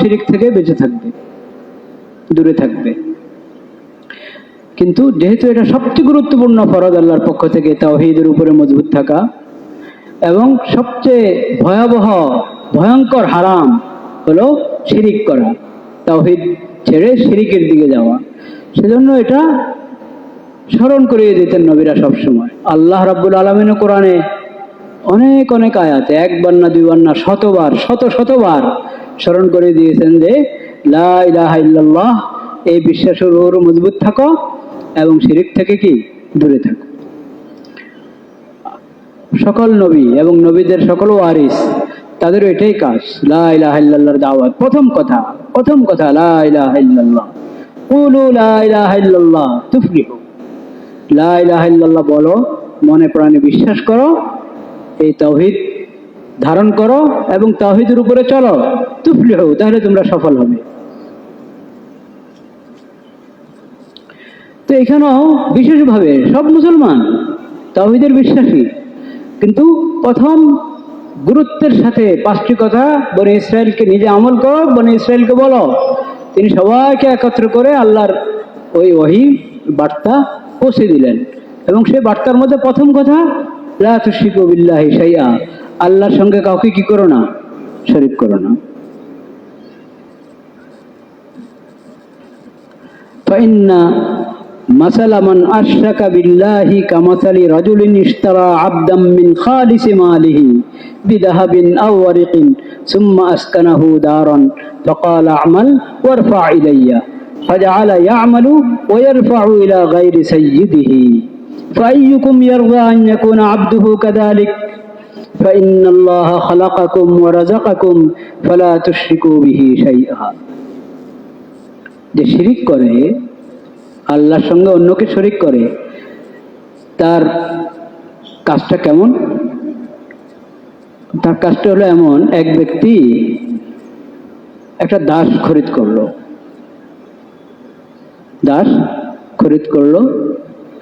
শিরিক থেকে বেঁচে থাকবে, দূরে থাকবে। কিন্তু যেহেতু এটা সবচেয়ে গুরুত্বপূর্ণ ফরজ আল্লাহর পক্ষ থেকে, তাওহীদের উপরে মজবুত থাকা, এবং সবচেয়ে ভয়াবহ ভয়ঙ্কর হারাম হলো শিরিক করা, তাওহীদ ছেড়ে শিরিকের দিকে যাওয়া। সেজন্য এটা স্মরণ করিয়ে দিতেন নবীরা সবসময়। আল্লাহ রাব্বুল আলামিন কোরআনে অনেক অনেক আয়াতে, একবার না দুইবার না, শতবার, শতবার স্মরণ করে দিয়েছেন যে লা ইলাহা ইল্লাল্লাহ, এই বিশ্বাসের উপর মজবুত থাকো এবং শিরিক থেকে কি দূরে থাকো। সকল নবী এবং নবীদের সকল ওয়ারিস, তাদের এটাই কাজ, লা ইলাহা ইল্লাল্লাহর দাওয়াত। প্রথম কথা লা ইলাহা ইল্লাল্লাহ, কুলু লা ইলাহা ইল্লাল্লাহ তুফলিহু। লা ইলাহা ইল্লাল্লাহ বলো, মনে প্রাণে বিশ্বাস করো, এই তাওহীদ ধারণ করো এবং তাওহীদের উপরে চলো, তুফলিহু, তাহলে তোমরা সফল হবে। তো এখানেও বিশেষভাবে সব মুসলমান তাওহীদের বিশ্বাসী, কিন্তু প্রথম গুরুত্বের সাথে 5টি কথা বনি ইসরায়েলকে, নিজে আমল করো, বনি ইসরায়েলকে বলো। তিনি সবাইকে একত্র করে আল্লাহর ওই ওহী বার্তা পৌঁছে দিলেন, এবং সেই বার্তার মধ্যে প্রথম কথা লা তুশরিকু বিল্লাহি শাইআ, আল্লাহর সঙ্গে কাউকে কি করো না, শরীক করো না। ফাইন্না মাসালা মান আশরাকা বিল্লাহি কামাসালি রাজুলিন ইশতারা আবদাম মিন খালিসি মালিহি বিদাহাবিন আও ওয়ারিকিন সুম্মা আসকানাহু দারান ফাকালা আমাল ওয়ারফা ইলাইয়া ফাজআলা ইয়ামালু ওয়া ইয়ারফাউ ইলা গায়রি সাইয়্যিদিহি ফাআইয়ুকুম ইয়ারদা আন ইয়াকুনা আবদুহু কাযালিক ফাইন্নাল্লাহা খালাকাকুম ওয়া রাযাকাকুম ফালা তুশরিকু বিহি শাইআ। যে শিরিক করে, আল্লাহর সঙ্গে অন্যকে শরীক করে, তার কাজটা কেমন? তার কাজটা হলো এমন, এক ব্যক্তি একটা দাস খরিদ করলো,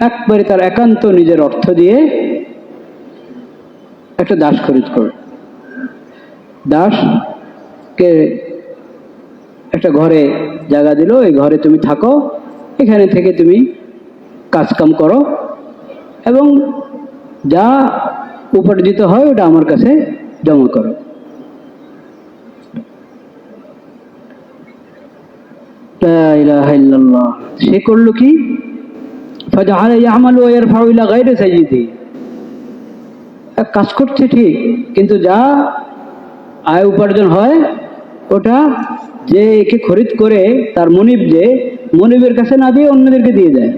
একবারে তার একান্ত নিজের অর্থ দিয়ে একটা দাস খরিদ করলো। দাসকে একটা ঘরে জায়গা দিল, এই ঘরে তুমি থাকো, এখানে থেকে তুমি কাজকাম করো এবং যা উপার্জিত হয় ওটা আমার কাছে জমা করো। লা ইলাহা ইল্লাল্লাহ। সে করলো কি? ফাজআলা ইয়ামালু ওয়া ইয়ারফাউ ইলা গায়রি সাইয়্যিদিহি। কাজ করছে ঠিক, কিন্তু যা আয় উপার্জন হয় ওটা যে একে খরিদ করে, তার মনিবের কাছে না দিয়ে অন্যদেরকে দিয়ে দেয়।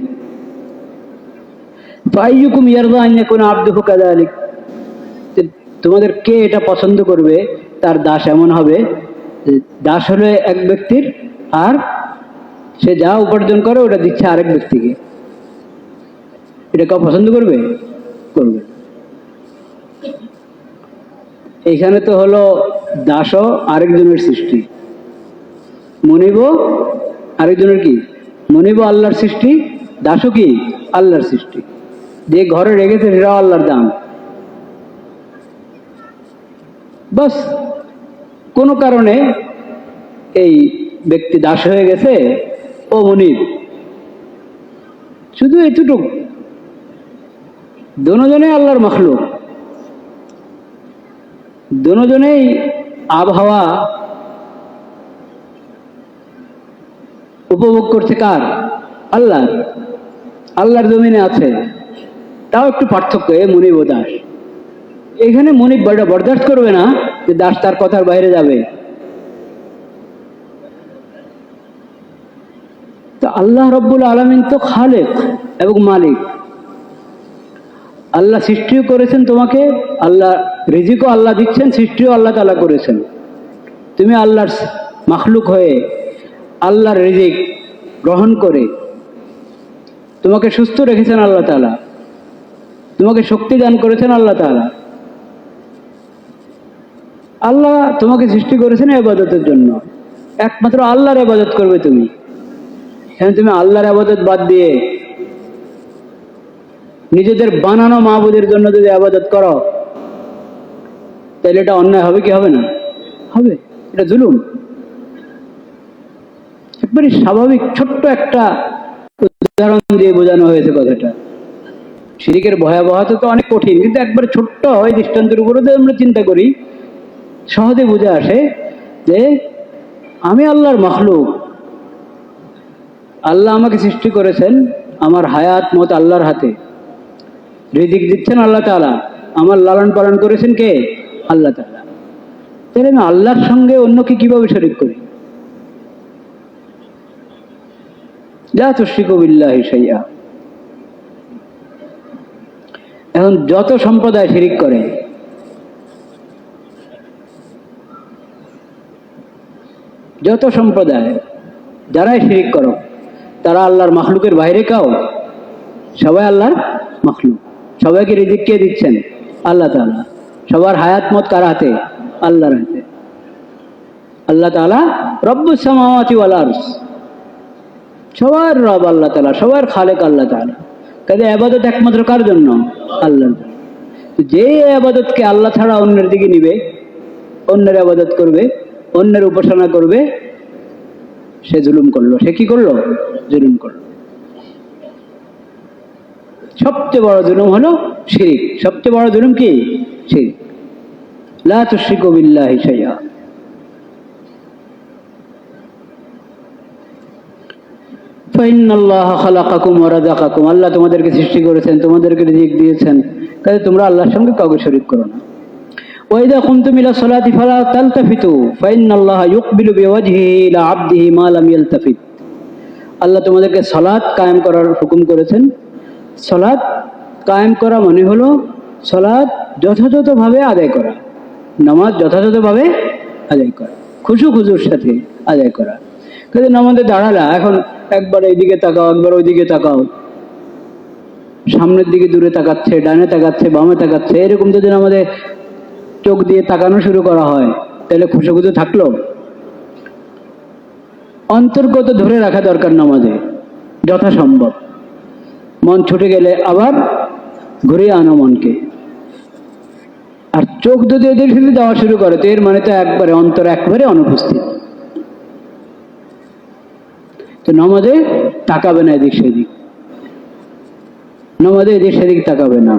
ফাআইয়ুকুম ইয়ারদা আন ইয়াকুনা আবদুহু কাযালিক। তোমাদের কে এটা পছন্দ করবে তার দাস এমন হবে? দাস হলো এক ব্যক্তির, আর সে যা উপার্জন করে ওটা দিচ্ছে আরেক ব্যক্তিকে। এটা কেউ পছন্দ করবে? করবে। এইখানে তো হলো দাসও আরেকজনের সৃষ্টি, মনিবও আরেকজনের কি, মনিবও আল্লাহর সৃষ্টি, দাসও কি আল্লাহর সৃষ্টি। যে ঘরে রেখেছে সেটাও আল্লাহর দান। বাস কোনো কারণে এই ব্যক্তি দাস হয়ে গেছে, ও মনিব, শুধু এতটুক। দোনোজনে আল্লাহর মাখলুক, দোনোজনেই আবহাওয়া উপভোগ করছে কার? আল্লাহর জমিনে আছে। তাও একটু পার্থক্য, এ মনিব ও দাস। এখানে মনিব বরদাস্ত করবে না যে দাস তার কথার বাইরে যাবে। তো আল্লাহ রব্বুল আলামিন তো খালেক এবং মালিক। আল্লাহ সৃষ্টিও করেছেন তোমাকে, আল্লাহ রিজিকও আল্লাহ দিচ্ছেন, সৃষ্টিও আল্লাহ তাআলা করেছেন। তুমি আল্লাহর মাখলুক হয়ে আল্লাহর রিজিক গ্রহণ করে তোমাকে সুস্থ রেখেছেন আল্লাহ তাআলা, তোমাকে শক্তি দান করেছেন আল্লাহ তাআলা। আল্লাহ তোমাকে সৃষ্টি করেছেন ইবাদতের জন্য, একমাত্র আল্লাহর ইবাদত করবে তুমি। এখন তুমি আল্লাহর ইবাদত বাদ দিয়ে নিজেদের বানানো মাবুদের জন্য যদি ইবাদত করো, তাহলে এটা অন্যায় হবে কি হবে না? হবে। এটা জুলুম। একবারে স্বাভাবিক ছোট্ট একটা উদাহরণ দিয়ে বোঝানো হয়েছে কথাটা। শিরিকের ভয়াবহতা তো অনেক কঠিন, কিন্তু একবারে ছোট্ট হয় দৃষ্টান্তের উপরে আমরা চিন্তা করি, সহজে বুঝে আসে যে আমি আল্লাহর মাখলুক, আল্লাহ আমাকে সৃষ্টি করেছেন, আমার হায়াত মত আল্লাহর হাতে, রিজিক দিচ্ছেন আল্লাহ তাআলা, আমার লালন পালন করেছেন কে? আল্লাহ তাআলা। তাহলে আমি আল্লাহর সঙ্গে অন্যকে কিভাবে শরীক করি? লা তুশরিকু বিল্লাহি শাইআ। এখন যত সম্প্রদায় শিরিক করে, যত সম্প্রদায় যারাই শিরিক করো, তারা আল্লাহর মাখলুকের বাইরে কাও? সবাই আল্লাহর মাখলুক। সবাইকে রিজিক কে দিচ্ছেন? আল্লাহ তাআলা। সবার হায়াত মত কার হাতে? আল্লাহর হাতে। আল্লাহ তাআলা রব্বুস সামাওয়াতি ওয়াল আরজ, সবার রব আল্লাহ তাআলা, সবার খালেক আল্লাহ তাআলা। কাজে ইবাদত একমাত্র কার জন্য? আল্লাহর জন্য। যে ইবাদতকে আল্লাহ ছাড়া অন্যের দিকে নিবে, অন্যের ইবাদত করবে, অন্যের উপাসনা করবে, সে জুলুম করলো। সে কি করলো? জুলুম করলো। সবচেয়ে বড় জুলুম হলো শিরিক। সবচেয়ে বড় জুলুম কি? শিরিক। লা তুশরিকু বিল্লাহি শাইআ। ফাইন্নাল্লাহা খালাকাকুম ওয়া রাযাকাকুম, আল্লাহ তোমাদেরকে সৃষ্টি করেছেন, তোমাদেরকে রিজিক দিয়েছেন, কাজে তোমরা আল্লাহর সঙ্গে কাউকে শরীক করো না। ওয়া ইযা কুনতুম ইলা সলাতি ফালা তালতাফিতু ফাইন্নাল্লাহা ইউকবিলু বিওয়াজহিহি ইলা আবদিহি মা লাম ইয়ালতাফিত। আল্লাহ তোমাদেরকে সালাত কায়েম করার হুকুম করেছেন। সালাত কায়েম করা মানে হলো সালাত যথাযথভাবে আদায় করা, নামাজ যথাযথভাবে আদায় করা, খুশুর সাথে আদায় করা। কাজে নামাজে দাঁড়ালা, এখন একবার এইদিকে তাকাও, একবার ওইদিকে তাকাও, সামনের দিকে দূরে তাকাচ্ছে, ডানে তাকাচ্ছে, বামে তাকাচ্ছে, এরকম যদি আমাদের চোখ দিয়ে তাকানো শুরু করা হয়, তাহলে খুশু থাকলো? অন্তর্গত ধরে রাখা দরকার নামাজে যথাসম্ভব। মন ছুটে গেলে আবার ঘুরিয়ে আনো মনকে। আর চোখ যদি এদের সাথে যাওয়া শুরু করে, তো এর মানে তো একবারে অন্তর একবারে অনুপস্থিত। তো নামাজে তাকাবে না এদিক সেদিক, নামাজে এদিক সেদিক তাকাবে না।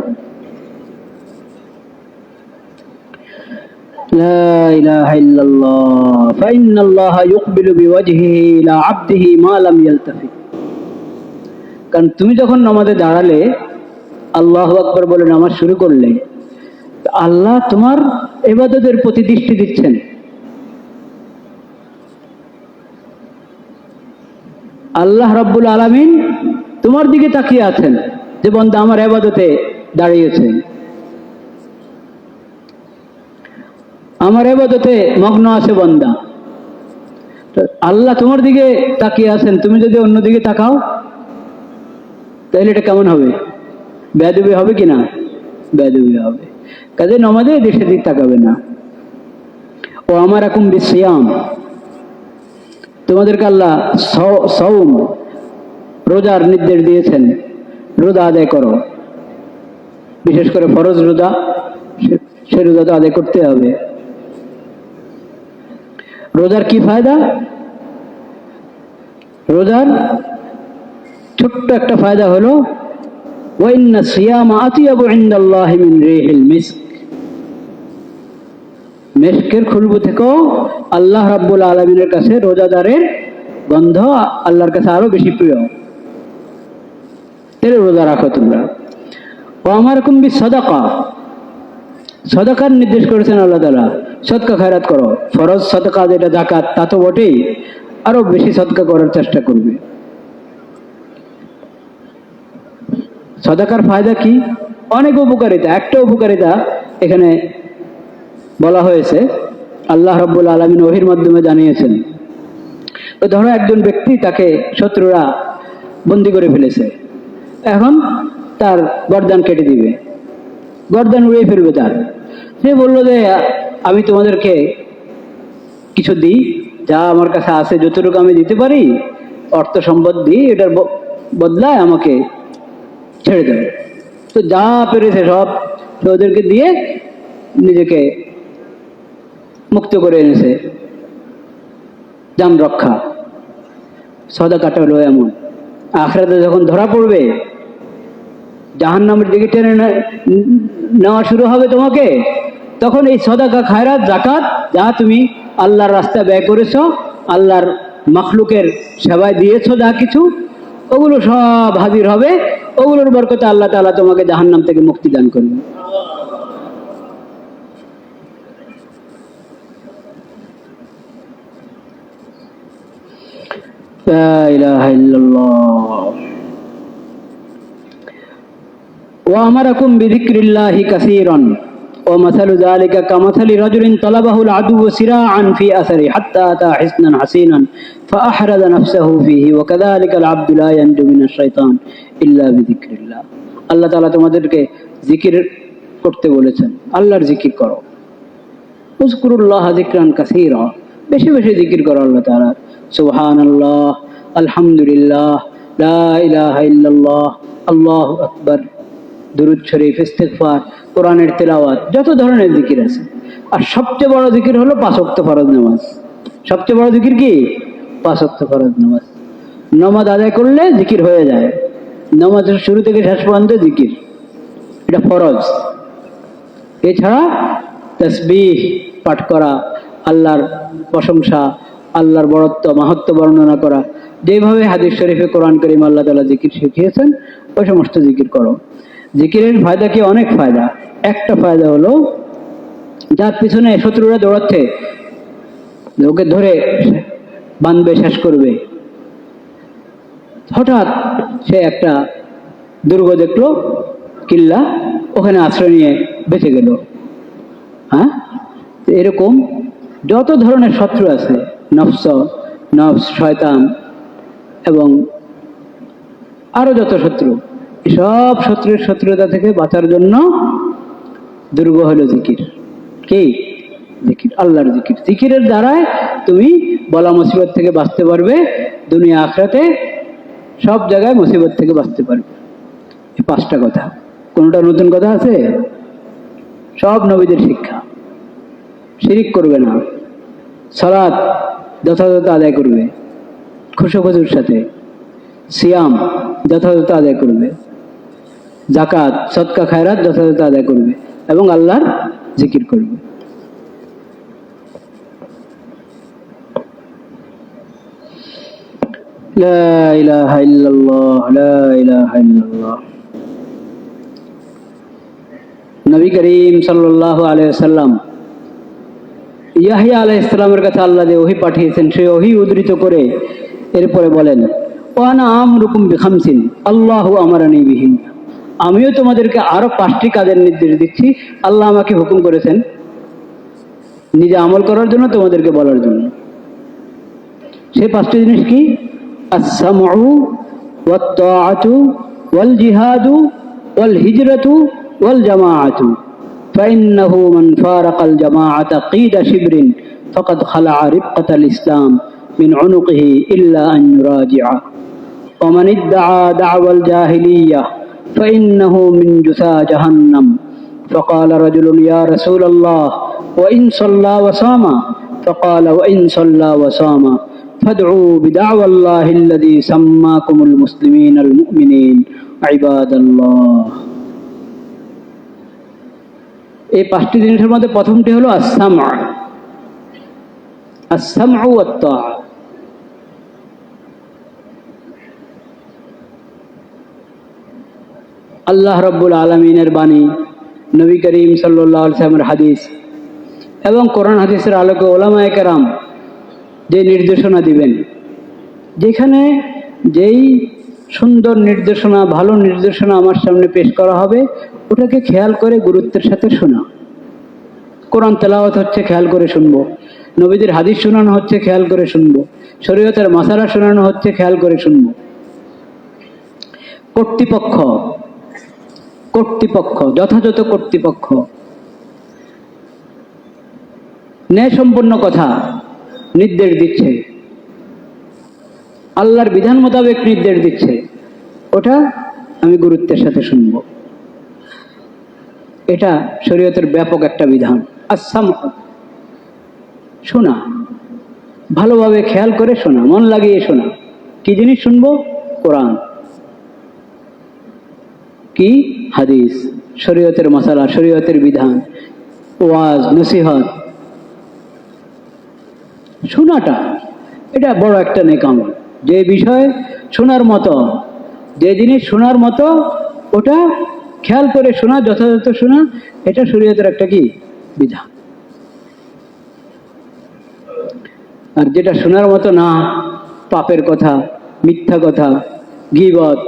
লা ইলাহা ইল্লাল্লাহ ফাইন্নাল্লাহা ইউকবিলু বিওয়াজহিহি ইলা আবদিহি মা লাম ইয়ালতাফিত। কারণ তুমি যখন নামাজে দাঁড়ালে, আল্লাহু আকবার বলে নামাজ শুরু করলে, আল্লাহ তোমার ইবাদতের প্রতি দৃষ্টি দিচ্ছেন। আল্লাহ রাব্বুল আলামিন তোমার দিকে তাকিয়ে আছেন যে বান্দা আমার ইবাদতে দাঁড়িয়েছে, আমার ইবাদতে মগ্ন আছে বান্দা। আল্লাহ তোমার দিকে তাকিয়ে আছেন, তুমি যদি অন্যদিকে তাকাও তাহলে এটা কেমন হবে? বেয়াদবি হবে কিনা? বেয়াদবি হবে। কাজে নামাজে দেশে দিক তাকাবে না। ও আমারাকুম বিসিয়াম, তোমাদেরকে আল্লাহ সাওম রোজার নির্দেশ দিয়েছেন, রোজা আদায় করো। বিশেষ করে ফরজ রোজা, সে রোজা তো আদায় করতে হবে। রোজার কি ফায়দা? রোজার ছোট্ট একটা ফায়দা হলো ওয়াইন্না সিয়ামা আতিয়াবু ইনদাল্লাহি মিন রিহিল মিস্ক। মিস্কের খুশবু থেকেও আল্লাহ রাব্বুল আলামিনের কাছে রোজাদারের গন্ধ আল্লাহর কাছে আরো বেশি প্রিয়। তাহলে রোজা রাখো তোমরা। ও আমারকুম বিসসাদাকা, সাদাকার নির্দেশ করেছেন আল্লাহ তাআলা। সদকা খায়রাত করো। ফরজ সাদাকা যেটা যাকাত, তা তো বটেই, আরো বেশি সদকা করার চেষ্টা করবে। সাদাকার ফায়দা কি? অনেক উপকারিতা। একটা উপকারিতা এখানে বলা হয়েছে, আল্লাহ রাব্বুল আলামিন ওহীর মাধ্যমে জানিয়েছেন। তো ধরো একজন ব্যক্তি, তাকে শত্রুরা বন্দী করে ফেলেছে, এখন তার গর্দান কেটে দিবে, গর্দান উড়িয়ে ফেলবে তার। সে বললো যে আমি তোমাদেরকে কিছু দিই, যা আমার কাছে আছে যতটুকু আমি দিতে পারি, অর্থ সম্পদ দিই, এটার বদলায় আমাকে ছেড়ে দেবে। তো যা পেরেছে সব ওদেরকে দিয়ে নিজেকে মুক্ত করে এনেছে, জান রক্ষা। সদাকাটা হলো এমন, আখিরাতে যখন ধরা পড়বে, জাহান্নামের দিকে টেনে নেওয়া শুরু হবে তোমাকে, তখন এই সদাকা, খায়রাত, যাকাত যা তুমি আল্লাহর রাস্তায় ব্যয় করেছো, আল্লাহর মাখলুকের সেবায় দিয়েছো, যা কিছু ওগুলো সব হাজির হবে। ওগুলোর বরকতে আল্লাহ তাআলা তোমাকে জাহান্নাম থেকে মুক্তি দান করবে। লা ইলাহা ইল্লাল্লাহ। ওয়া আমারাকুম বিযিকরিল্লাহি কাসীরান ওয়া মাসালু যালিকা কামাসালি রাজুলিন তালাবাহুল আদুউ সিরাআন ফি আসরি হাত্তা আতা হিসনান হাসিনান ফাআহরাজা নাফসাহু ফীহি ওয়া কাযালিকাল আবদু লা ইয়ানজু মিনাশ শাইতান ইল্লা বিযিকরিল্লাহ। আল্লাহ তাআলা তোমাদেরকে জিকির করতে বলেছেন, আল্লাহর জিকির করো। উযকুরুল্লাহ যিকরান কাসীরা, বেশি বেশি জিকির করো আল্লাহ তাআলা। সুবহানাল্লাহ, আলহামদুলিল্লাহ, লা ইলাহা ইল্লাল্লাহ, আল্লাহু আকবার, দুরূদ শরীফ, ইস্তিগফার, কোরআনের তেলাওয়াত, যত ধরনের জিকির আছে। আর সবচেয়ে বড় জিকির হলো 5 ওয়াক্ত ফরজ নামাজ। সবচেয়ে বড় জিকির কি? 5 ওয়াক্ত ফরজ নামাজ। নামাজ আদায় করলে জিকির হয়ে যায়। নামাজের শুরু থেকে শেষ পর্যন্ত জিকির, এটা ফরজ। এছাড়া তাসবিহ পাঠ করা, আল্লাহর প্রশংসা, আল্লাহর বড়ত্ব মাহাত্ম্য বর্ণনা করা, যেভাবে হাদিস শরীফে কোরআন কারীম আল্লাহ তাআলা জিকির শিখিয়েছেন, ওই সমস্ত জিকির করো। জিকিরের ফায়দা কি? অনেক ফায়দা। একটা ফায়দা হলো, যার পিছনে শত্রুরা দৌড়াচ্ছে, ওকে ধরে বাঁধবে, শেষ করবে, হঠাৎ সে একটা দুর্গ দেখলো, কিল্লা, ওখানে আশ্রয় নিয়ে বেঁচে গেল। হ্যাঁ, এরকম যত ধরনের শত্রু আছে, নফস, শয়তান এবং আরো যত শত্রু, সব শত্রুর শত্রুতা থেকে বাঁচার জন্য দুর্গ হলো জিকির। কি? জিকির, আল্লাহর জিকির। জিকিরের দ্বারায় তুমি বলা মুসিবত থেকে বাঁচতে পারবে, দুনিয়া আখিরাতে সব জায়গায় মুসিবত থেকে বাঁচতে পারবে। এই 5টা কথা, কোনটা নতুন কথা আছে? সব নবীদের শিক্ষা। শিরিক করবে না, সালাত যথাযথ আদায় করবে খুশুখুজুর সাথে, সিয়াম যথাযথ আদায় করবে, যাকাত, সদকা, খায়রাত যথাযথ আদায় করবে, এবং আল্লাহর জিকির করবে। লা ইলাহা ইল্লাল্লাহ, লা ইলাহা ইল্লাল্লাহ। নবী করিম সাল্লাল্লাহু আলাইহি ওয়াসাল্লাম ইয়াহইয়া আলাইহিস সালামের কাছে আল্লাহ যে ওহী পাঠিয়েছেন, সেই ওহী উদ্ধৃত করে এরপরে বলেন, ওয়া আনা আমরুকুম বিখামসিন আল্লাহু আমারানি বিহিন। আমিও তোমাদেরকে আরো 5টি কাজের নির্দেশ দিচ্ছি, আল্লাহ আমাকে হুকুম করেছেন নিজে আমল করার জন্য, তোমাদেরকে বলার জন্য। সেই 5টি জিনিস কি? আস-সামউ ওয়াত তাআতু ওয়াল জিহাদু ওয়াল হিজরাতু ওয়াল জামাআতু ফাইন্নাহু মান ফারাকাল জামাআতা কিদা শিবরিন ফাকাদ খালাআ রিবকাতাল ইসলাম মিন উনুকিহি ইল্লা আন ইউরাজিআ ওয়া মান ইদ্দাআ দা'ওয়াল জাহিলিয়্যাহ فإنه من جثى جهنم فقال رجل يا رسول الله وإن صلى وصام فقال وإن صلى وصام فادعوا بدعوى الله الذي سماكم المسلمين المؤمنين عباد الله। এই 5টি জিনিসের মধ্যে প্রথমটি হলো আস-সামউ ওয়াত তাআ। আল্লাহ রাব্বুল আলামিনের বাণী, নবী করিম সাল্লাল্লাহু আলাইহি ওয়াসাল্লামের হাদিস এবং কোরআন হাদিসের আলোকে ওলামায়ে কেরাম যে নির্দেশনা দিবেন, যেখানে যেই সুন্দর নির্দেশনা, ভালো নির্দেশনা আমার সামনে পেশ করা হবে, ওটাকে খেয়াল করে গুরুত্বের সাথে শোনা। কোরআন তেলাওয়াত হচ্ছে, খেয়াল করে শুনবো। নবীদের হাদিস শোনানো হচ্ছে, খেয়াল করে শুনবো। শরীয়তের মাসালা শোনানো হচ্ছে, খেয়াল করে শুনবো। কর্তৃপক্ষ, যথাযথ কর্তৃপক্ষ ন্যায়সম্পন্ন কথা নির্দেশ দিচ্ছে, আল্লাহর বিধান মোতাবেক নির্দেশ দিচ্ছে, ওটা আমি গুরুত্বের সাথে শুনব। এটা শরীয়তের ব্যাপক একটা বিধান। আস-সামউ, শোনা, ভালোভাবে খেয়াল করে শোনা, মন লাগিয়ে শোনা, কি জিনিস শুনবো? কোরআন, কি হাদিস, শরীয়তের মশালা, শরীয়তের বিধান, ওয়াজ, নসিহত, শোনাটা এটা বড় একটা নেক আমল। যে বিষয় শোনার মতো, যে জিনিস শোনার মতো, ওটা খেয়াল করে শোনা, যথাযথ শোনা, এটা শরীয়তের একটা কি বিধান। আর যেটা শোনার মতো না, পাপের কথা, মিথ্যা কথা, গীবত,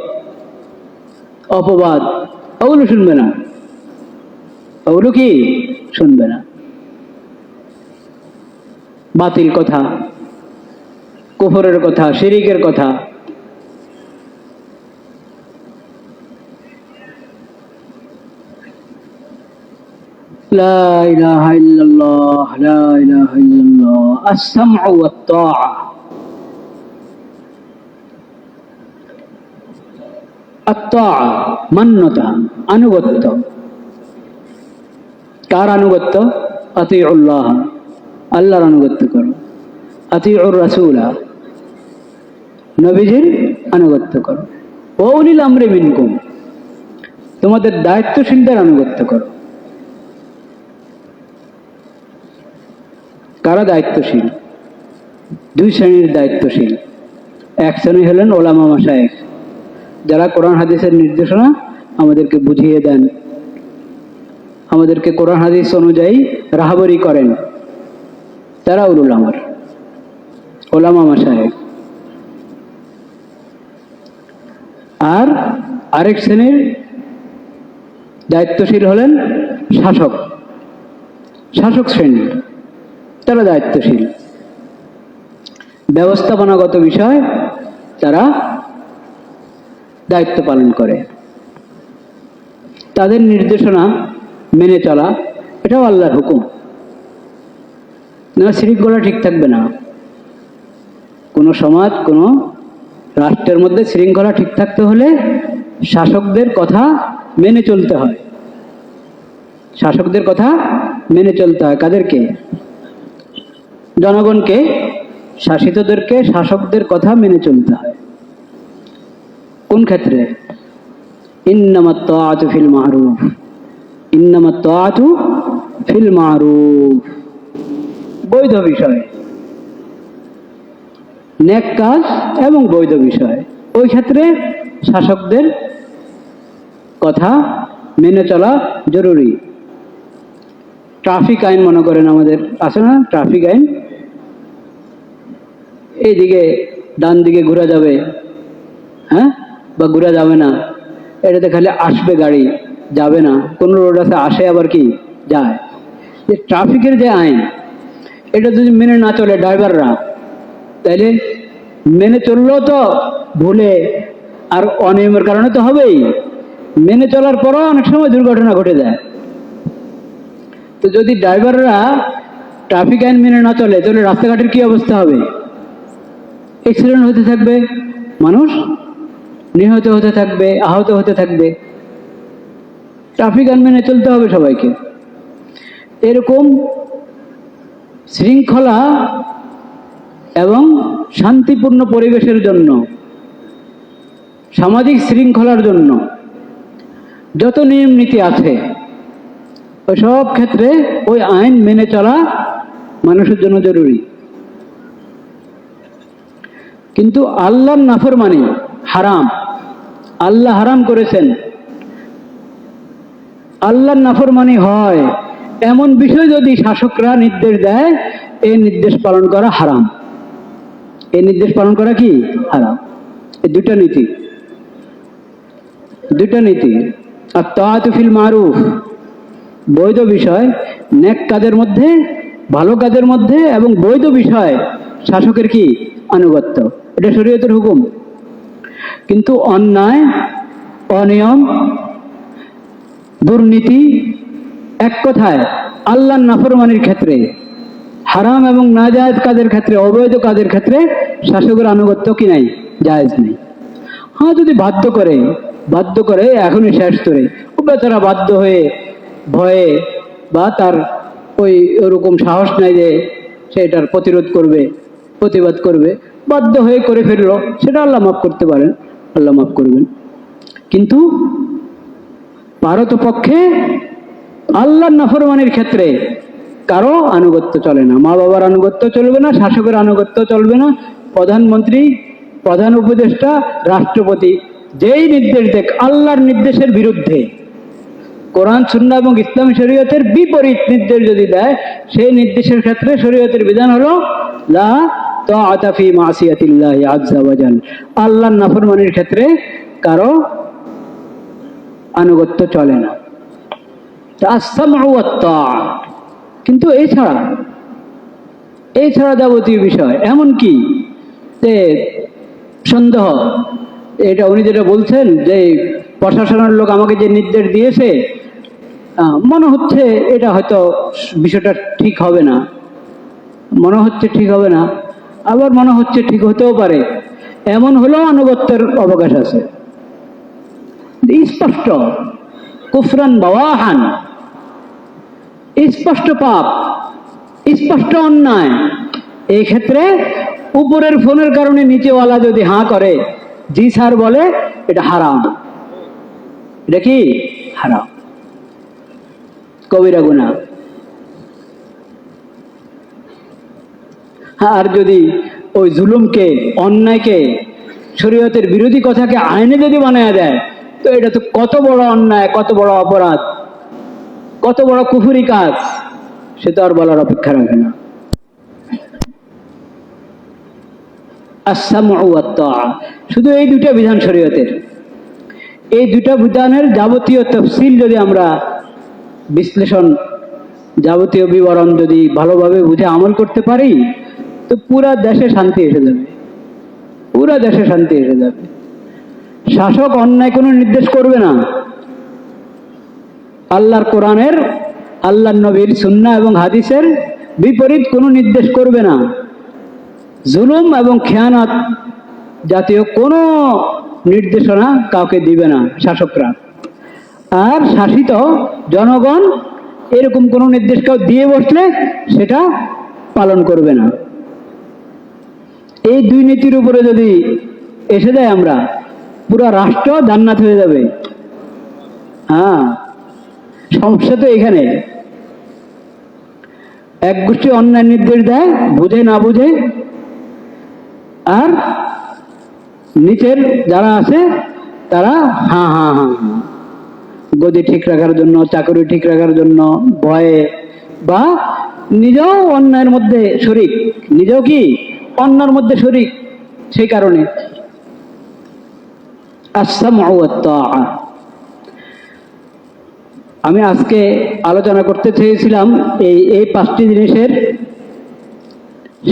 অপবাদ, ওগুলো শুনবে না, ওগুলো কি শুনবে না। বাতিল কথা, কুফরের কথা, শিরিকের কথা, লা ইলাহা ইল্লাল্লাহ, লা ইলাহা ইল্লাল্লাহ, আস-সামউ ওয়াত-তাআ। আত-তাআ মান্যতা, আনুগত্য। কার আনুগত্য? আতিউল্লাহ, আল্লাহর আনুগত্য করো। আতিউর রাসূলা, নবীজির আনুগত্য করো। ওউলিল আমরি মিনকুম, তোমাদের দায়িত্বশীলদের আনুগত্য করো। কারা দায়িত্বশীল? দুই শ্রেণীর দায়িত্বশীল। এক শ্রেণী হলেন ওলামা মাশায়েখ, যারা কোরআন হাদিসের নির্দেশনা আমাদেরকে বুঝিয়ে দেন, আমাদেরকে কোরআন হাদিস অনুযায়ী রাহাবরি করেন, তারা উলুল আমর, ওলামা মাশায়েখ। আর আরেক শ্রেণীর দায়িত্বশীল হলেন শাসক, শাসক শ্রেণী, তারা দায়িত্বশীল। ব্যবস্থাপনাগত বিষয় তারা দায়িত্ব পালন করে। তাদের নির্দেশনা মেনে চলা, এটাও আল্লাহর হুকুম। না শৃঙ্খলা ঠিক থাকবে না। কোনো সমাজ, কোনো রাষ্ট্রের মধ্যে শৃঙ্খলা ঠিক থাকতে হলে শাসকদের কথা মেনে চলতে হয়। শাসকদের কথা মেনে চলতে হয়। কাদেরকে? জনগণকে, শাসিতদেরকে, শাসকদের কথা মেনে চলতে হয়। কোন ক্ষেত্রে? ইন্নামাত তাআতু ফিল মারুফ, ইন্নামাত তাআতু ফিল মারুফ, বৈধ বিষয়, নেক কাজ এবং বৈধ বিষয়, ওই ক্ষেত্রে শাসকদের কথা মেনে চলা জরুরি। ট্রাফিক আইন মনে করেন, আমাদের আছে না ট্রাফিক আইন? এইদিকে ডান দিকে ঘোরা যাবে, হ্যাঁ, বা ঘোরা যাবে না, এটাতে খালি আসবে গাড়ি, যাবে না। কোন রোড আছে আসে আবার কি যায়। যে ট্রাফিকের যে আইন, এটা যদি মেনে না চলে ড্রাইভাররা, তাইলে মেনে চললেও তো ভুলে আর অনিয়মের কারণে তো হবেই, মেনে চলার পরও অনেক সময় দুর্ঘটনা ঘটে যায়। তো যদি ড্রাইভাররা ট্রাফিক আইন মেনে না চলে, তাহলে রাস্তাঘাটের কি অবস্থা হবে? অ্যাক্সিডেন্ট হতে থাকবে, মানুষ নিহত হতে থাকবে, আহত হতে থাকবে। ট্রাফিক আইন মেনে চলতে হবে সবাইকে। এরকম শৃঙ্খলা এবং শান্তিপূর্ণ পরিবেশের জন্য, সামাজিক শৃঙ্খলার জন্য যত নিয়ম নীতি আছে, ওই সব ক্ষেত্রে ওই আইন মেনে চলা মানুষের জন্য জরুরি। কিন্তু আল্লাহর নাফরমানি হারাম, আল্লাহ হারাম করেছেন। আল্লাহর নাফরমানি হয় এমন বিষয় যদি শাসকরা নির্দেশ দেয়, এই নির্দেশ পালন করা হারাম। এই নির্দেশ পালন করা কি হারাম। এই দুইটা নীতি, দুইটা নীতি। আর তাআতু ফিল মারুফ, বৈধ বিষয়, নেক কাজের মধ্যে, ভালো কাজের মধ্যে এবং বৈধ বিষয় শাসকের কি আনুগত্য, এটা শরীয়তের হুকুম। কিন্তু অন্যায়, অনিয়ম, দুর্নীতি, এক কথায় আল্লাহর নাফরমানির ক্ষেত্রে, হারাম এবং নাজায়েজ কাজের ক্ষেত্রে, অবৈধ কাজের ক্ষেত্রে শাসকের আনুগত্য কি নাই, জায়েজ নেই। হ্যাঁ, যদি বাধ্য করে এখনই শেষ করে, ও বেচারা বাধ্য হয়ে ভয়ে বা তার ওরকম সাহস নাই যে সে এটার প্রতিরোধ করবে, প্রতিবাদ করবে, বাধ্য হয়ে করে ফেললো, সেটা আল্লাহ মাফ করতে পারেন, আল্লাহ মাফ করবেন। কিন্তু পারতপক্ষে আল্লাহর নাফরমানির ক্ষেত্রে কারো আনুগত্য চলে না, মা বাবার আনুগত্য চলবে না, শাসকের আনুগত্য চলবে না, প্রধানমন্ত্রী, প্রধান উপদেষ্টা, রাষ্ট্রপতি যেই নির্দেশ দেখ আল্লাহর নির্দেশের বিরুদ্ধে, কোরআন সুন্নাহ এবং ইসলামী শরীয়তের বিপরীত নির্দেশ যদি দেয়, সেই নির্দেশের ক্ষেত্রে শরীয়তের বিধান হলো লা তাআতা ফি মাসিয়াতিল্লাহি আযজা ওয়া জাল, আল্লাহর নাফরমানির ক্ষেত্রে কারো আনুগত্য চলে না। কিন্তু এছাড়া যাবতীয় বিষয়, এমন কি যে সন্দেহ, এটা উনি যেটা বলছেন যে প্রশাসনের লোক আমাকে যে নির্দেশ দিয়েছে, মনে হচ্ছে এটা হয়তো বিষয়টা ঠিক হবে না, মনে হচ্ছে ঠিক হবে না, আবার মনে হচ্ছে ঠিক হতেও পারে, এমন হলেও আনুগত্যের অবকাশ আছে। স্পষ্ট কুফরান বাওয়াহান, স্পষ্ট পাপ, স্পষ্ট অন্যায়, এই ক্ষেত্রে উপরের ফোনের কারণে নিচেওয়ালা যদি হাঁ করে, জি স্যার বলে, এটা হারাম, এটা কি হারাম, কবিরা গুনাহ। আর যদি ওই জুলুমকে, অন্যায়কে, শরীয়তের বিরোধী কথাকে আইনে যদি বানায় দেয়, তো এটা তো কত বড় অন্যায়, কত বড় অপরাধ, কত বড় কুফরি কাজ, সে তো আর বলার অপেক্ষা রাখে না। আস-সামউ ওয়াত তাআ, শুধু এই দুইটা বিধান শরীয়তের, এই দুইটা বিধানের যাবতীয় তফসিল যদি আমরা বিশ্লেষণ, যাবতীয় বিবরণ যদি ভালোভাবে বুঝে আমল করতে পারি, তো পুরা দেশে শান্তি এসে যাবে, পুরা দেশে শান্তি এসে যাবে। শাসক অন্যায় কোনো নির্দেশ করবে না, আল্লাহর কোরআনের, আল্লাহর নবীর সুন্নাহ এবং হাদিসের বিপরীত কোনো নির্দেশ করবে না, জুলুম এবং খেয়ানত জাতীয় কোনো নির্দেশনা কাউকে দিবে না শাসকরা। আর শাসিত জনগণ এরকম কোনো নির্দেশ কেউ দিয়ে বসলে সেটা পালন করবে না। এই দুই নীতির উপরে যদি এসে যায় আমরা, পুরো রাষ্ট্র জান্নাত হয়ে যাবে। হ্যাঁ, সমস্যা তো এখানে, এক গোষ্ঠী অন্যায় নির্দেশ দেয় বুঝে না বুঝে, আর নিচের যারা আছে তারা হ্যাঁ হ্যাঁ হ্যাঁ হ্যাঁ, গদি ঠিক রাখার জন্য, চাকরি ঠিক রাখার জন্য, ভয়ে, বা নিজেও অন্যায়ের মধ্যে শরিক, নিজেও কি অন্যার মধ্যে শরিক, সেই কারণে আস-সামউ ওয়াত তাআ। আমি আজকে আলোচনা করতে চেয়েছিলাম এই পাঁচটি জিনিসের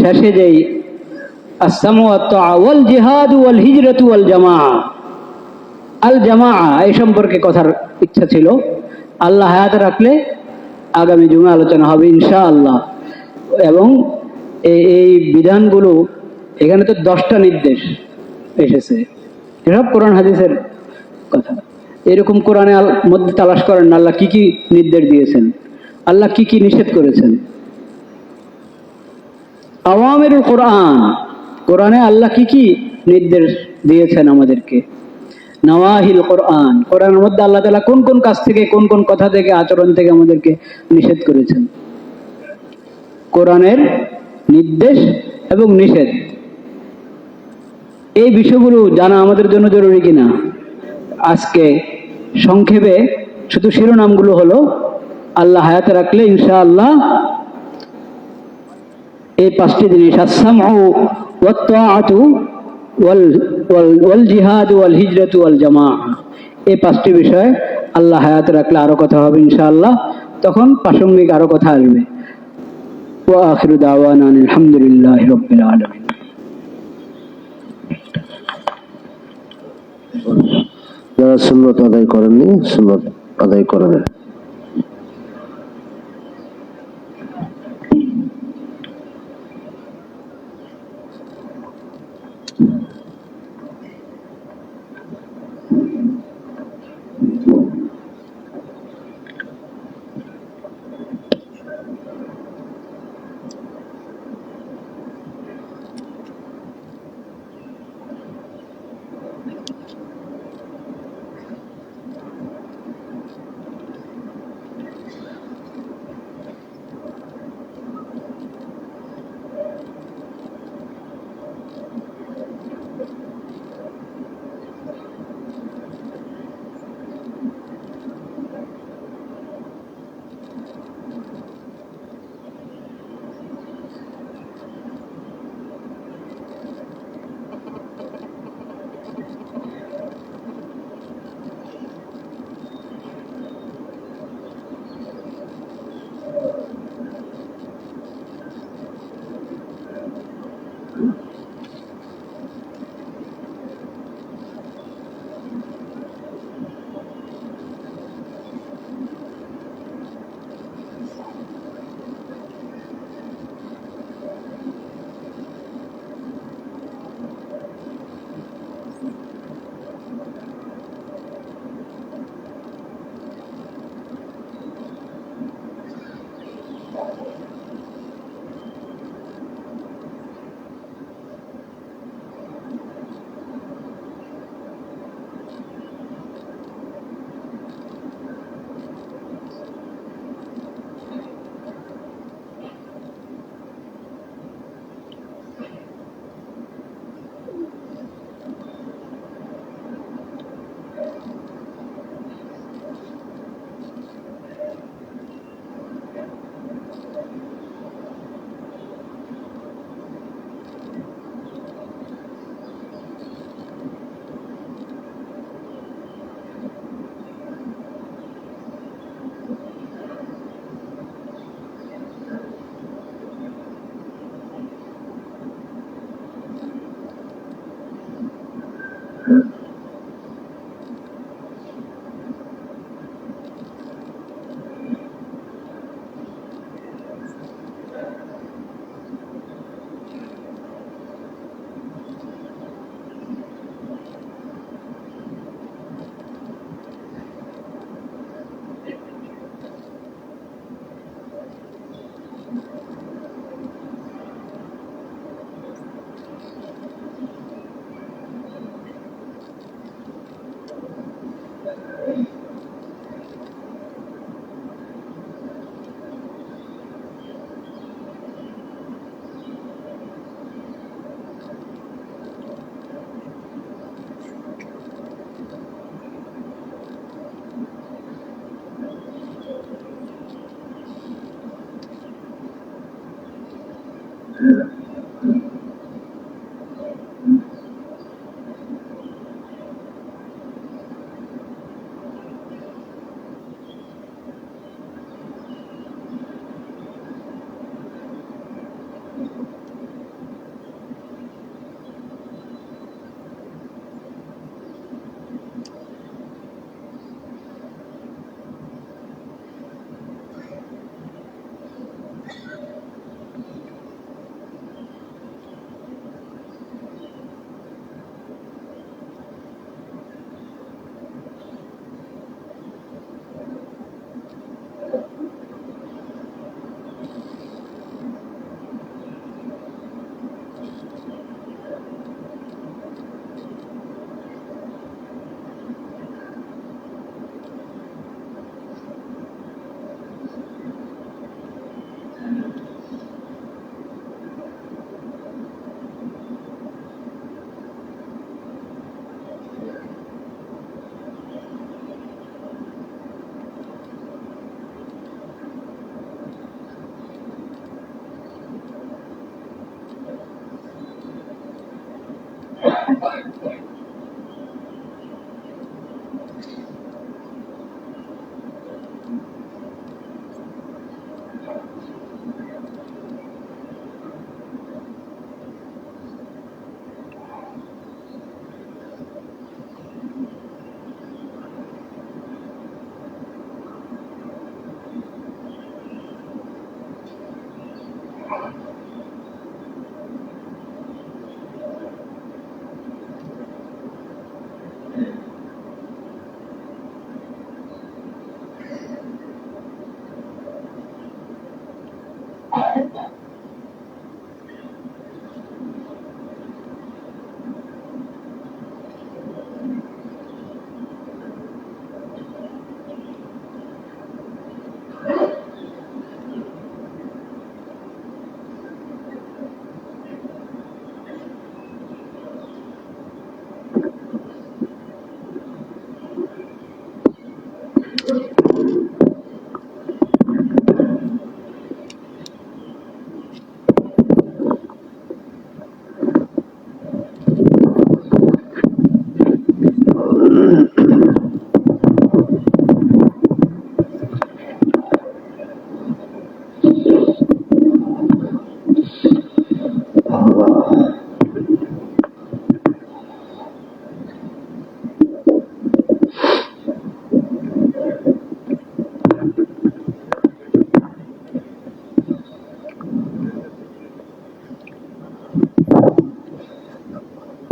শেষে যেই আস-সামউ ওয়াত তাআ ওয়াল জিহাদ ওয়াল হিজরাতু ওয়াল জামাআ, আল জামাআ, এই সম্পর্কে কথার ইচ্ছা ছিল। আল্লাহ হায়াত রাখলে আগামী জুমে আলোচনা হবে ইনশাআল্লাহ। এবং এই বিধানগুলো, এখানে তো 10টা নির্দেশ এসেছে, এসব কোরআন হাদিসের কথা। এরকম কোরআনের মধ্যে তালাশ করেন আল্লাহ কি কি নির্দেশ দিয়েছেন, আল্লাহ কি কি নিষেধ করেছেন। আওয়ামিরুল কোরআন, কোরআনে আল্লাহ কি কি নির্দেশ দিয়েছেন আমাদেরকে। নওয়াহিল কোরআন, কোরআনের মধ্যে আল্লাহ তাআলা কোন কোন কাজ থেকে, কোন কোন কথা থেকে, আচরণ থেকে আমাদেরকে নিষেধ করেছেন। কোরআনের নির্দেশ এবং নিষেধ, এই বিষয়গুলো জানা আমাদের জন্য জরুরি কিনা। আজকে সংক্ষেপে শুধু শিরোনামগুলো হলো, আল্লাহ হায়াতে রাখলে ইনশাআল্লাহ এই পাঁচটি জিনিস, আস-সামউ ওয়াত তাআতু ওয়াল জিহাদ ওয়াল হিজরাতু ওয়াল জামাআ, এই পাঁচটি বিষয় আল্লাহ হায়াতে রাখলে আরো কথা হবে ইনশাআল্লাহ, তখন প্রাসঙ্গিক আরো কথা আসবে। ওয়া আখিরু দাওয়ানা আলহামদুলিল্লাহি রাব্বিল আলামিন। যারা সুন্নত আদায় করেননি, সুন্নত আদায় করে দেন।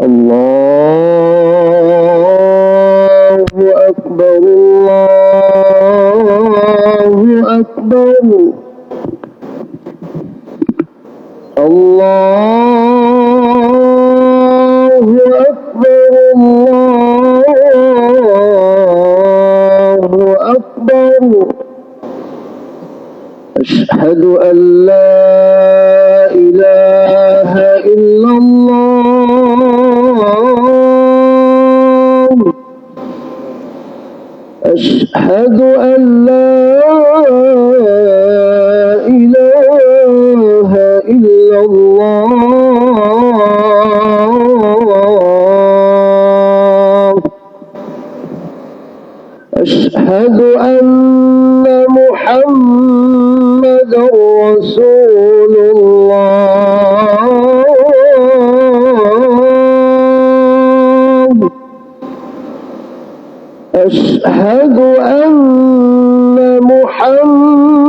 الله أكبر الله أكبر الله أكبر الله أكبر أشهد أن لا إله إلا الله أشهد أن لا إله إلا الله أشهد أن محمدا رسول الله أشهد أن محمدا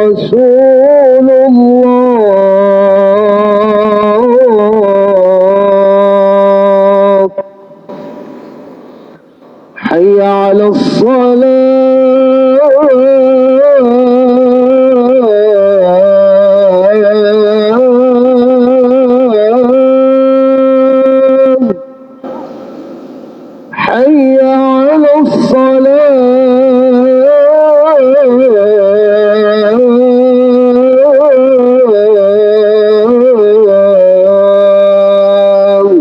رسول الله حي على الصلاة حي على الصلاة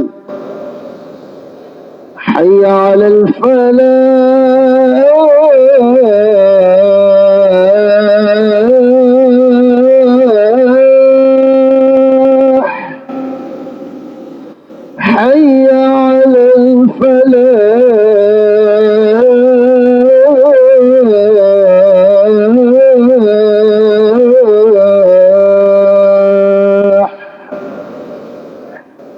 حي على الفلاح حي على الفلاح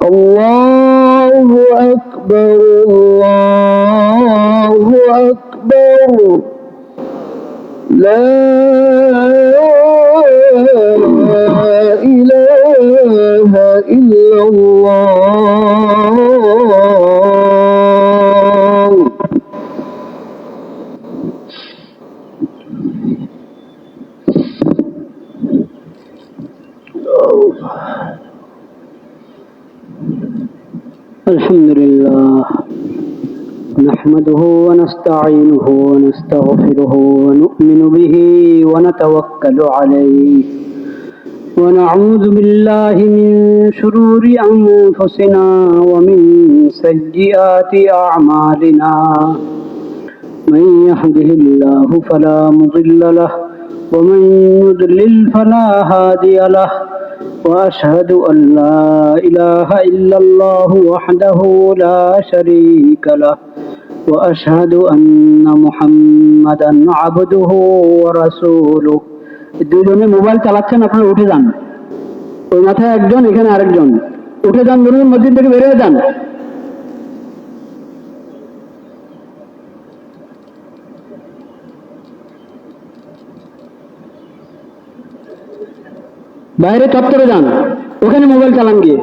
الله أكبر الله أكبر لا إله إلا الله الحمد لله نحمده ونستعينه ونستغفره ونؤمن به ونتوكل عليه ونعوذ بالله من شرور أنفسنا ومن سيئات أعمالنا من يهده الله فلا مضل له ومن يضلل فلا هادي له وأشهد أن لا إله إلا الله وحده لا شريك له وأشهد أن محمدا عبده ورسوله দুজনে মোবাইল চালাচ্ছেন আপনারা উঠে যান ওই মাথায় একজন এখানে আরেকজন উঠে যান দুজন মসজিদ থেকে বেরিয়ে যান বাইরে চত্বরে যান ওখানে মোবাইল চালান গিয়ে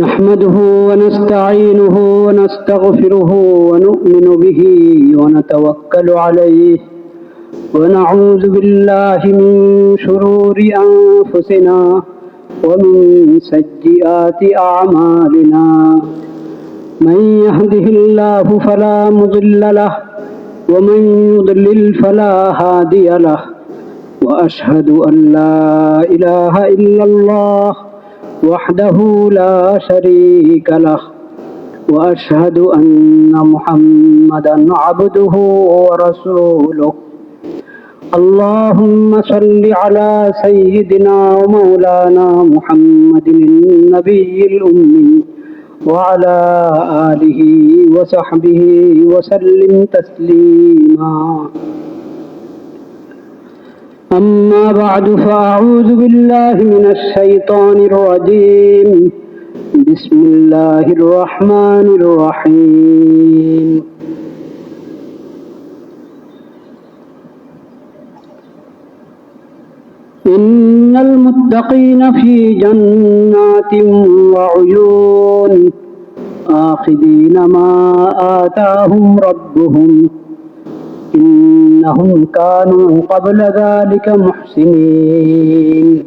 نحمده ونستعينه ونستغفره ونؤمن به ونتوكل عليه ونعوذ بالله من شرور أنفسنا ومن سيئات أعمالنا من يهده الله فلا مضل له ومن يضلل فلا هادي له وأشهد أن لا إله إلا الله وحده لا شريك له وأشهد أن محمدا عبده ورسوله اللهم صل على سيدنا ومولانا محمد النبي الأمي وعلى آله وصحبه وسلم تسليما أما بعد فأعوذ بالله من الشيطان الرجيم بسم الله الرحمن الرحيم إن المتقين في جنات وعيون آخذين ما آتاهم ربهم إنهم كانوا قبل ذلك محسنين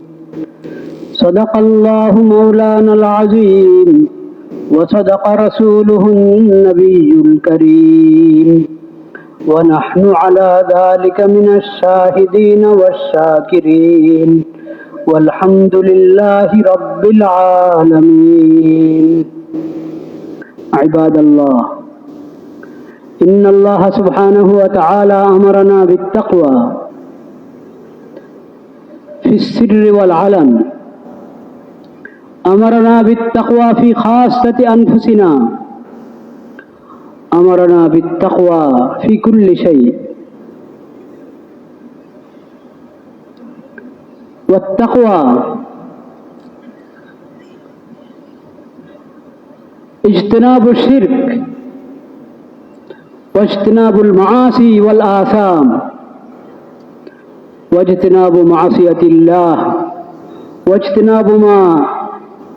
صدق الله مولانا العظيم وصدق رسوله النبي الكريم ونحن على ذلك من الشاهدين والشاكرين والحمد لله رب العالمين عباد الله إن الله سبحانه وتعالى أمرنا بالتقوى في السر والعلن أمرنا بالتقوى في خاصة أنفسنا أمرنا بالتقوى في كل شيء والتقوى اجتناب الشرك واجتناب المعاصي والآثام واجتناب معصية الله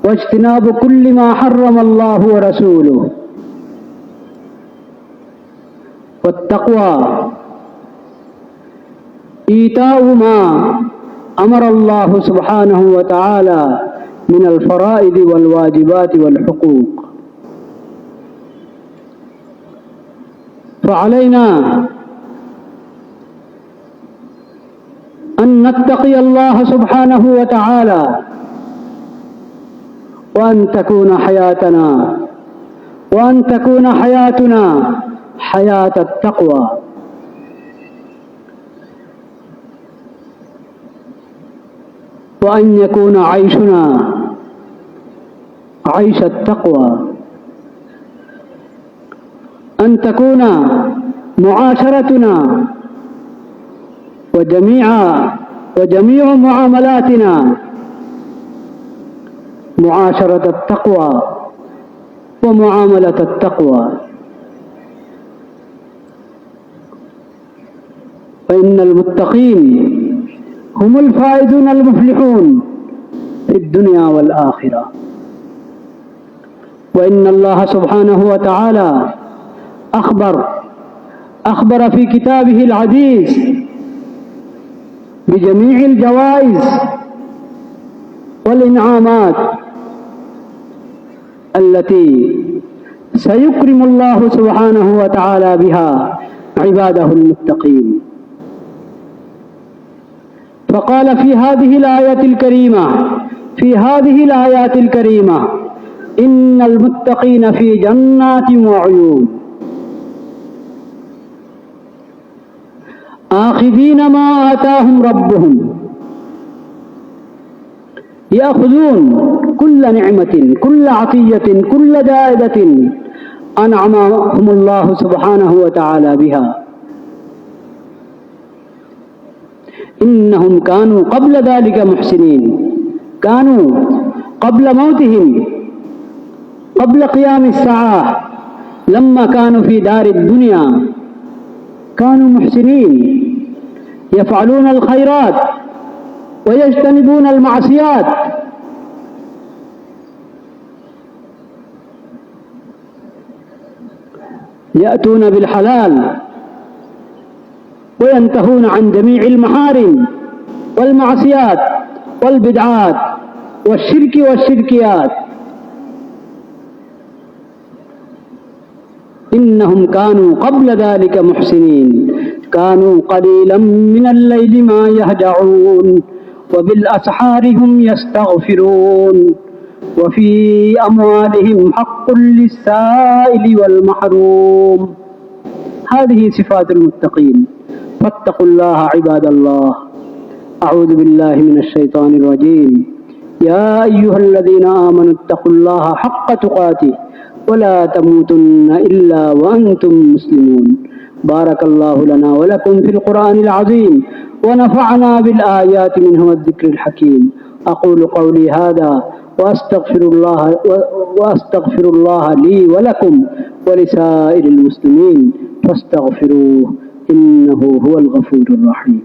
واجتناب كل ما حرم الله ورسوله. والتقوى إيتاء ما أمر الله سبحانه وتعالى من الفرائض والواجبات والحقوق. فعلينا أن نتقي الله سبحانه وتعالى وأن تكون حياتنا حياة التقوى. وأن يكون عيشنا عيش التقوى. أن تكون معاشرتنا وجميع معاملاتنا معاشرة التقوى ومعاملة التقوى. فإن المتقين هم الفائزون المفلحون في الدنيا والآخرة. وإن الله سبحانه وتعالى أخبر في كتابه العزيز بجميع الجوائز والإنعامات التي سيكرم الله سبحانه وتعالى بها عباده المتقين. فقال في هذه الآيات الكريمة إن المتقين في جنات وعيون آخذين ما آتاهم ربهم يأخذون كل نعمة كل عطية كل جائزة أنعمهم الله سبحانه وتعالى بها. إنهم كانوا قبل ذلك محسنين، كانوا قبل موتهم قبل قيام الساعة لما كانوا في دار الدنيا كانوا محسنين يفعلون الخيرات ويجتنبون المعصيات. يأتون بالحلال وينتهون عن جميع المحارم والمعصيات والبدعات والشرك والشركيات. إنهم كانوا قبل ذلك محسنين، كانوا قليلا من الليل ما يهجعون وبالأسحار هم يستغفرون وفي أموالهم حق للسائل والمحروم. هذه صفات المتقين، فاتقوا الله عباد الله. أعوذ بالله من الشيطان الرجيم. يا أيها الذين آمنوا اتقوا الله حق تقاته ولا تموتن إلا وأنتم مسلمون. بارك الله لنا ولكم في القرآن العظيم ونفعنا بالآيات منه والذكر الحكيم. أقول قولي هذا وأستغفر الله لي ولكم ولسائر المسلمين فاستغفروه إنه هو الغفور الرحيم.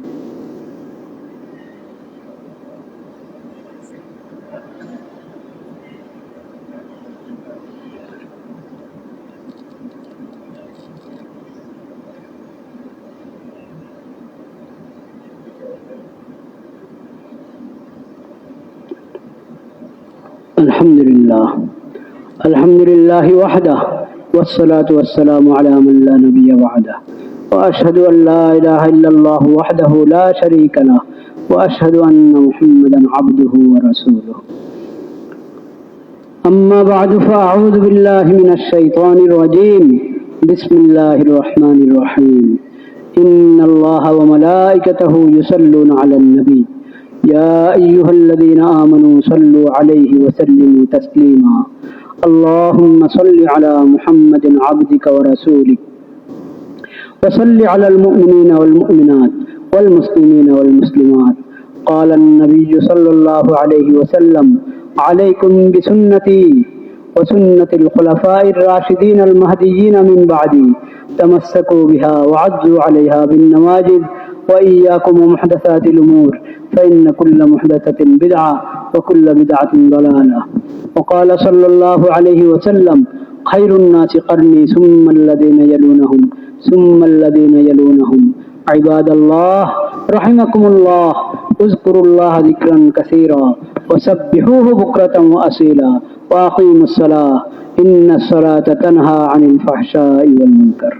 الحمد لله وحده والصلاة والسلام على من لا نبي بعده وأشهد أن لا إله إلا الله وحده لا شريك له وأشهد أن محمدا عبده ورسوله. أما بعد فأعوذ بالله من الشيطان الرجيم. بسم الله الرحمن الرحيم. إن الله وملائكته يصلون على النبي يا أيها الذين آمنوا صلوا عليه وسلموا تسليما. اللهم صل على محمد عبدك ورسولك وصل على المؤمنين والمؤمنات والمسلمين والمسلمات قال النبي صلى الله عليه وسلم عليكم بسنتي وسنة الخلفاء الراشدين المهديين من بعدي تمسكوا بها وعضوا عليها بالنواجذ وإياكم ومحدثات الأمور فإن كل محدثة بدعة وكل بدعة ضلالة. وقال صلى الله عليه وسلم خير الناس قرني ثم الذين يلونهم ثم الذين يلونهم. عباد الله رحمكم الله اذكروا الله ذكرا كثيرا وسبحوه بكرة وأصيلا وأقيموا الصلاة إن الصلاة تنهى عن الفحشاء والمنكر.